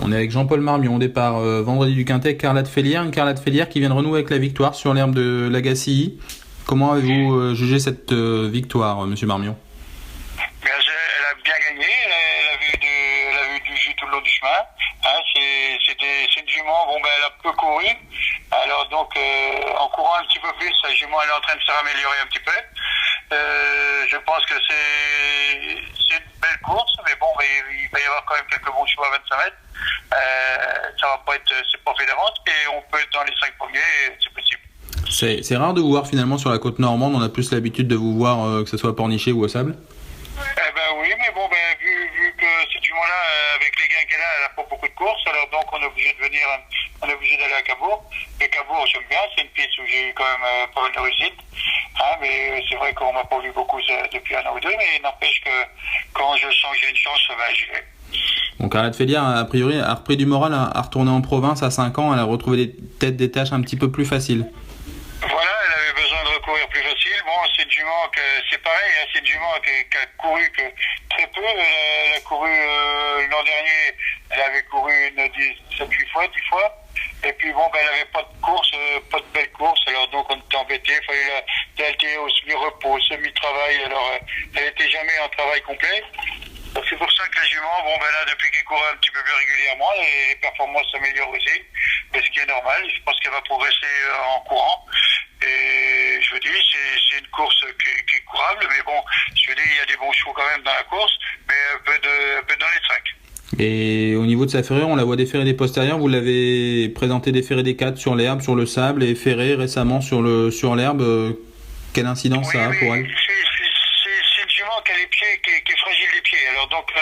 On est avec Jean-Paul Marmion au départ vendredi du Quintet, Carla de Félière. Une Carla de Félière qui vient de renouer avec la victoire sur l'herbe de l'Agacilly. Comment avez-vous jugé cette victoire, monsieur Marmion? Elle a bien gagné, elle a vu du jus tout le long du chemin. Hein, c'est une jument, elle a peu couru. Alors donc, en courant un petit peu plus, la jument elle est en train de se raméliorer un petit peu. Je pense que c'est une belle course, mais il va y avoir quand même quelques bons choix à 25 mètres. Ça va pas être, c'est pas fait d'avance, et on peut être dans les 5 premiers, c'est possible. C'est rare de vous voir finalement sur la côte normande. On a plus l'habitude de vous voir que ce soit à Pornichet ou au Sable. Oui, mais vu que cette jument-là, avec les gains qu'elle a, elle a pas beaucoup de courses, alors donc on est obligé d'aller à Cabourg. Et Cabourg, j'aime bien, c'est une piste où j'ai eu quand même pas mal de réussite. Mais c'est vrai qu'on m'a pas vu beaucoup depuis un an ou deux, mais n'empêche que quand je sens que j'ai une chance, j'y vais. Donc Carla de Félière, a priori, a repris du moral, a retourné en province à 5 ans, elle a retrouvé des tâches un petit peu plus faciles. Voilà, elle avait besoin de recourir plus facile. Bon, c'est une jument c'est pareil, hein, c'est une jument qui a couru que très peu. Elle a couru l'an dernier, elle avait couru 7-8 fois, 10 fois. Et puis elle avait pas de course, pas de belle course, alors donc on était embêté, il fallait la était au semi-repos, semi-travail, alors elle était jamais en travail complet. Donc c'est pour ça que la jument, là, depuis qu'elle court un petit peu plus régulièrement, les performances s'améliorent aussi, mais ce qui est normal, je pense qu'elle va progresser en courant. Et je veux dire, c'est une course qui est courable, mais je veux dire, il y a des bons chevaux quand même dans la course, mais un peu dans les 5. Et au niveau de sa ferrure, on la voit déferrer des postérieurs. Vous l'avez présenté déferrer des 4 sur l'herbe, sur le sable, et ferré récemment sur l'herbe. Quelle incidence ça a pour elle? C'est une jument qui a les pieds, qui est fragile des pieds. Alors donc,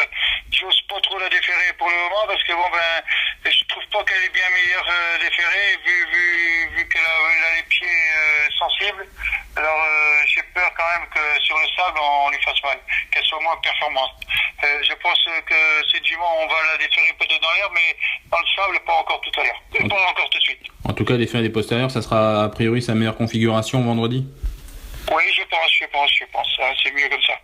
j'ose pas trop la déferrer pour le moment parce que je trouve pas qu'elle est bien meilleure déferrée vu qu'elle a les pieds sensibles. Alors j'ai peur quand même que sur le sable on lui fasse mal, qu'elle soit moins performante. Je pense que cette jument on va la déferrer peut-être dans l'herbe, mais dans le sable pas encore tout à l'heure, pas encore tout de suite. En tout cas, déferrer des postérieurs, ça sera a priori sa meilleure configuration vendredi. Oui, je pense, c'est mieux comme ça.